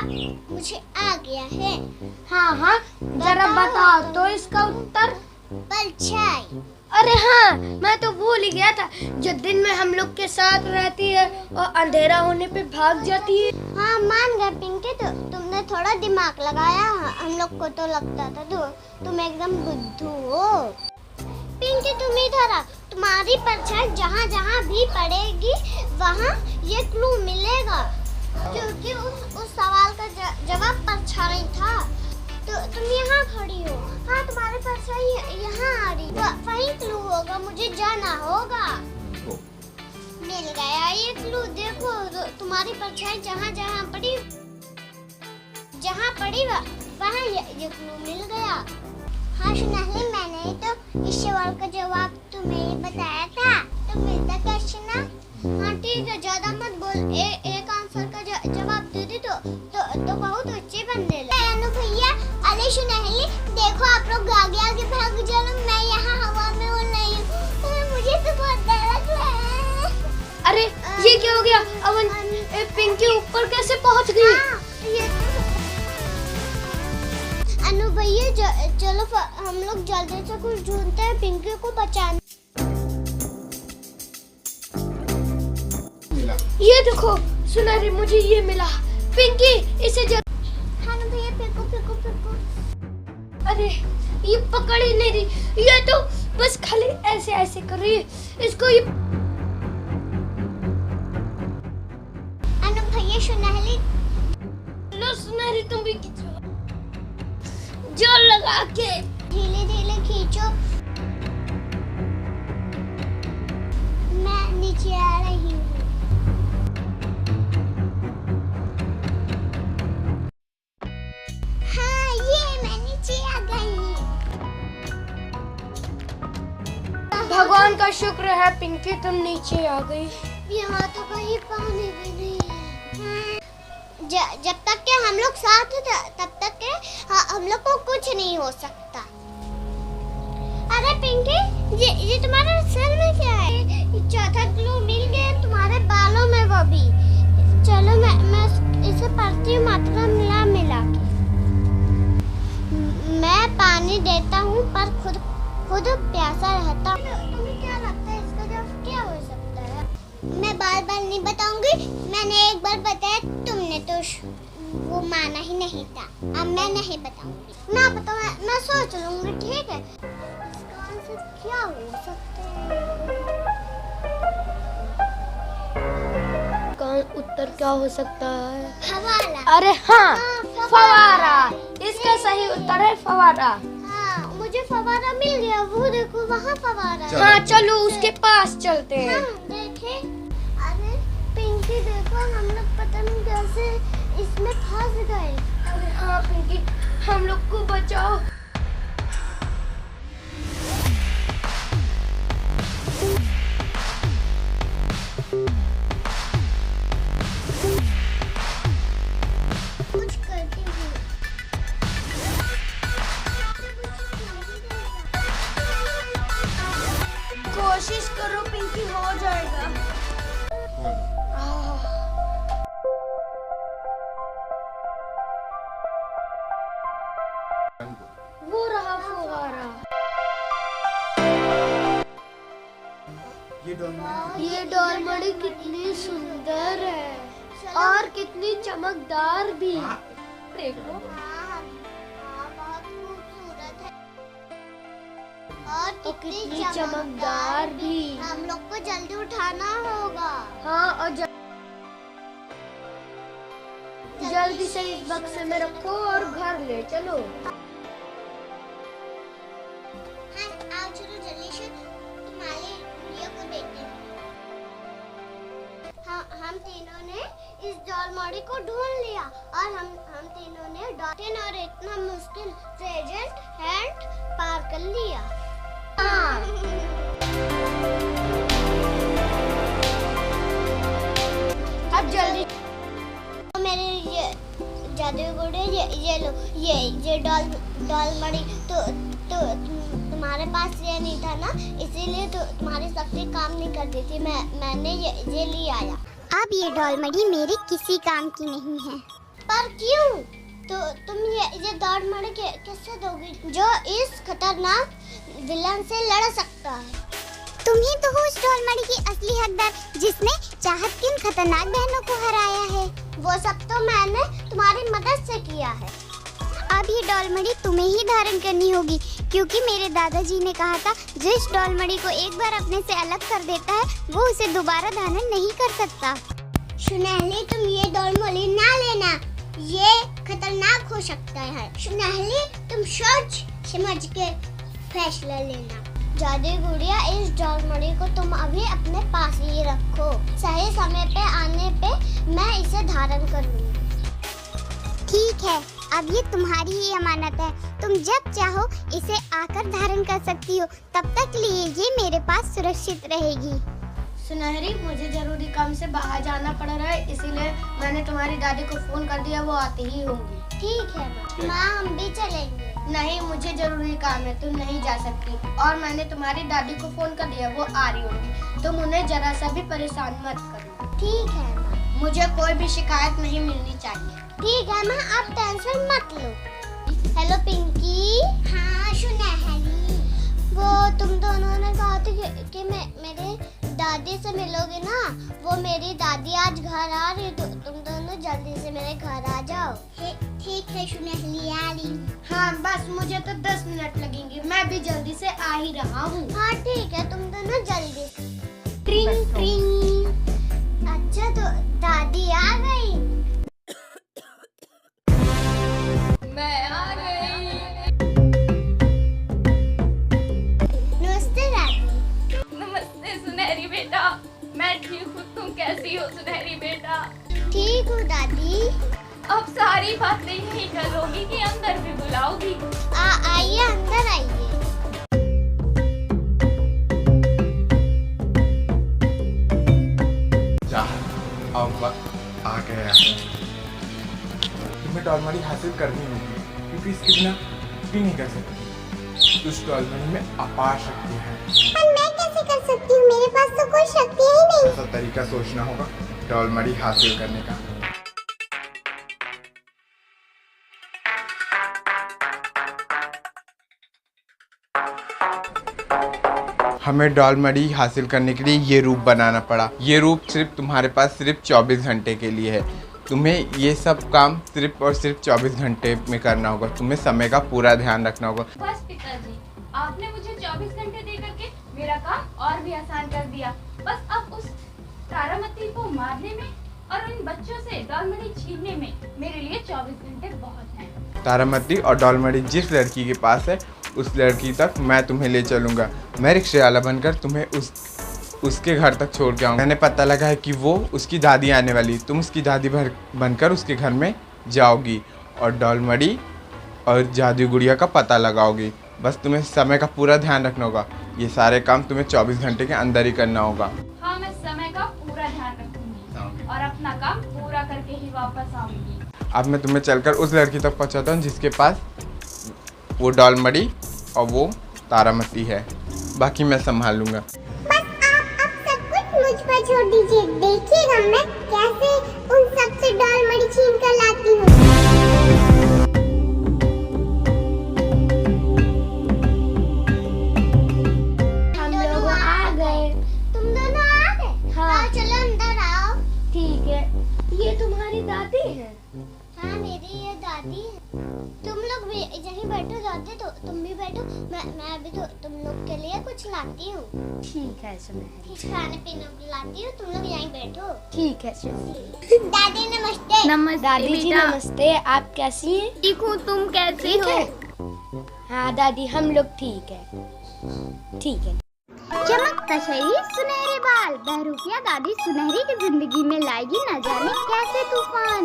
अब मुझे आ गया है। हाँ हाँ, जरा बताओ तो इसका उत्तर। परछाई। अरे हाँ, मैं तो भूल ही गया था, जो दिन में हम लोग के साथ रहती है और अंधेरा होने पे भाग जाती है। हाँ मान गए पिंकी, तो तुमने थोड़ा दिमाग लगाया। हम लोग को तो लगता था तुम एकदम बुद्धू हो। पिंकी तुम इधर आ, तुम्हारी परछाई जहाँ जहाँ भी पड़ेगी वहाँ ये क्लू मिलेगा, क्योंकि उस सवाल का जवाब परछाई था। तो तुम यहाँ खड़ी हो। हाँ तुम्हारी परछाई यहाँ आ रही, वही क्लू होगा, मुझे जाना होगा। मिल गया ये क्लू। देखो तुम्हारी परछाई जहाँ जहाँ पड़ी वहाँ ये क्लू मिल गया। हाँ सुनहली, मैंने तो इस सवाल का जवाब तुम्हें ही बताया था। तो मिलता क्वेश्चन ना। हाँ ठीक है, ज्यादा मत बोल। एक आंसर का जवाब दे दी तो बहुत अच्छे बंदे लगे। अनु भैया, अरे सुनहली देखो, आप लोग आगे भाग चलो, मैं यहाँ हवा में उड़ रही हूँ। मुझे तो बहुत डर लग रहा है। अरे ये क्या हो गया? अवन पिंकी ऊपर कैसे पहुँच गई? अनु भैया चलो हम लोग जल्दी से कुछ ढूंढते हैं पिंकी को बचाने। ये देखो सुनहरी, मुझे ये मिला। पिंकी इसे अनु भैया फेंको। अरे ये पकड़ ही नहीं रही, ये तो बस खाली ऐसे ऐसे कर रही है। इसको ये अनु भैया सुनहली। लो सुनहरी, तुम भी खींचो, जोर लगा के। धीरे धीरे खींचो। मैं नीचे आ रही हूँ। हाँ ये मैं नीचे आ गई। भगवान का शुक्र है पिंकी, तुम नीचे आ गई। यहाँ तो कहीं पानी भी नहीं है। जब तक के हम लोग साथ थे तब तक के हम लोग को कुछ नहीं हो सकता। अरे पिंकी, ये तुम्हारे सर में क्या है? ये चौथा क्लू मिल गया तुम्हारे बालों में, वो भी। चलो मैं इसे पढ़ती हूँ मात्रा मिला के। मैं पानी देता हूँ पर खुद प्यासा रहता हूँ। तुम्हें क्या लगता है इसका जवाब क्या हो सकता है? मैं बार नहीं बताऊंगी। मैंने एक बार बताया, तुमने तो वो माना ही नहीं था। अब मैं नहीं बताऊंगी। ना बताओ, मैं सोच लूंगी, ठीक है? इसका आंसर क्या हो सकता है? उत्तर क्या हो सकता है? फवारा। अरे हाँ, फवारा। इसका नहीं। सही उत्तर है फवारा। हाँ मुझे फवारा मिल गया। वो देखो वहाँ फवारा है। हाँ चलो उसके पास चलते हैं। हाँ देखे। अरे पिंकी देखो, हम लोग पता नहीं कैसे इसमें फंस गए। अरे हाँ पिंकी, हम लोग को बचाओ। कुछ करती हूँ। कोशिश करो पिंकी, हो जाएगा। वो रहा फुहारा। ये डॉलमड़ी कितनी सुंदर है और कितनी चमकदार भी। देखो हाँ, बहुत खूबसूरत है और तो कितनी कितनी चमकदार भी। हम लोग को जल्दी उठाना होगा। हाँ, और जल्दी से इस बक्से में रखो और घर ले चलो। हाँ आओ चलो जल्दी से तुम्हारी गुड़िया को देखते हैं। हम तीनों ने इस डॉलमड़ी को ढूंढ लिया और हम तीनों ने डॉटेन और इतना मुश्किल प्रेजेंट हैंड पार कर लिया। हाँ। अब जल्दी मेरे ये जादुई गुड़िया, ये लो, ये डॉलमड़ी तो तुम्हारे पास ये नहीं था ना, इसीलिए तो तुम्हारी शक्ति काम नहीं करती थी। मैंने ये ले आया। अब ये डॉलमड़ी मेरे किसी काम की नहीं है। पर क्यों? तो तुम ये दौड़ किससे दोगी जो इस खतरनाक विलन से लड़ सकता है? तुम ही तो हो उस डॉलमरी की असली हकदार जिसने चाहत की इन खतरनाक बहनों को हराया है। वो सब तो मैंने तुम्हारी मदद से किया है। अब ये डॉलमरी तुम्हें ही धारण करनी होगी, क्योंकि मेरे दादाजी ने कहा था जिस डॉलमरी को एक बार अपने से अलग कर देता है वो उसे दोबारा धारण नहीं कर सकता। सुनहली, तुम ये डॉलमरी ना लेना, ये खतरनाक हो सकता है। सुनहली, तुम सोच समझ के फैसला लेना। जादू गुड़िया, इस डॉलमरी को तुम अभी अपने पास ही रखो। सही समय पे आने पे मैं इसे धारण करूंगी। ठीक है, अब ये तुम्हारी ही अमानत है। तुम जब चाहो इसे आकर धारण कर सकती हो। तब तक लिए ये मेरे पास सुरक्षित रहेगी। सुनहरी, मुझे जरूरी काम से बाहर जाना पड़ रहा है, इसीलिए मैंने तुम्हारी दादी को फोन कर दिया, वो आती ही होंगी। ठीक है माँ, हम भी चलेंगे। नहीं, मुझे जरूरी काम है, तुम नहीं जा सकती। और मैंने तुम्हारी दादी को फोन कर दिया, वो आ रही होंगी। तुम उन्हें जरा सा भी परेशान मत करना। ठीक है माँ। मुझे कोई भी शिकायत नहीं मिलनी चाहिए। ठीक है माँ, आप टेंशन मत लो। हेलो पिंकी। हाँ सुनहरी, वो तुम दोनों ने कहा था कि मेरे दादी से मिलोगे ना। वो मेरी दादी आज घर आ रही, तो तुम दोनों जल्दी से मेरे घर आ जाओ। ठीक है सुनहरी, आ रही। हाँ, बस मुझे तो 10 मिनट लगेंगे, मैं भी जल्दी से आ ही रहा हूँ। हाँ ठीक है, तुम दोनों जल्दी। ट्रिंग ट्रिंग। अच्छा, तो दादी आ गई। मैं आ गई। नमस्ते दादी। नमस्ते सुनहरी बेटा, मैं ठीक हूँ, तुम कैसी हो सुनहरी बेटा? ठीक हूँ दादी। अब सारी बातें यही करोगी कि अंदर भी बुलाओगी? आइए, अंदर आइए। अब वक्त आ गया है। तुम्हें डॉलमरी हासिल करनी होगी, क्योंकि इसके बिना भी नहीं कर सकती। उस डॉलमरी में अपार शक्ति है। पर मैं कैसे कर सकती हूँ? मेरे पास तो कोई शक्ति ही नहीं। ऐसा तरीका सोचना होगा डॉलमरी हासिल करने का। हमें डॉलमरी हासिल करने के लिए ये रूप बनाना पड़ा। ये रूप सिर्फ तुम्हारे पास सिर्फ 24 घंटे के लिए है। तुम्हें ये सब काम सिर्फ और सिर्फ 24 घंटे में करना होगा। तुम्हें समय का पूरा ध्यान रखना होगा। बस पिताजी, आपने मुझे 24 घंटे दे करके मेरा काम और भी आसान कर दिया। बस अब उस तारामती को मारने में और उन बच्चों से डॉलमरी छीनने में मेरे लिए 24 घंटे बहुत हैं। तारामती और डॉलमरी जिस लड़की के पास है, उस लड़की तक मैं तुम्हें ले चलूँगा। मैं रिक्शे वाला बनकर तुम्हें उसके घर तक छोड़ के आऊँगा। मैंने पता लगा है कि वो उसकी दादी आने वाली। तुम उसकी दादी बनकर उसके घर में जाओगी और डॉलमरी और जादू गुड़िया का पता लगाओगी। बस तुम्हें समय का पूरा ध्यान रखना होगा। ये सारे काम तुम्हें 24 घंटे के अंदर ही करना होगा। हाँ, मैं समय का पूरा ध्यान रखूंगी और अपना काम पूरा करके ही वापस आऊंगी। अब मैं तुम्हें चलकर उस लड़की तक पहुँचाता हूँ जिसके पास वो डॉलमरी और वो तारामती है। बाकी मैं संभाल लूँगा। बस आप अब सब कुछ मुझ पर छोड़ दीजिए। देखिएगा मैं कैसे उन सब से डॉलमरी छीन कर लाती हूँ। हम लोग आ गए। तुम दोनों आ गए? हाँ। चलो अंदर आओ। ठीक है, ये तुम्हारी दादी है? हाँ, मेरी ये दादी है। तुम लोग भी यहीं बैठो दादी, तो तुम भी बैठो। मैं अभी तो तुम लोग के लिए कुछ लाती हूँ। ठीक है सुनहरी। कुछ खाने पीने को लाती हूँ, तुम लोग यहीं बैठो। ठीक है सुनहरी। दादी नमस्ते। नमस्ते दादी जी नमस्ते, आप कैसी हैं? ठीक हूँ, तुम कैसी ठीक हो? है। हाँ दादी, हम लोग ठीक है। ठीक है। चमकता शरीर, सुनहरे बाल, बहरूपिया दादी सुनहरी की जिंदगी में लाएगी न जाने कैसे तूफान।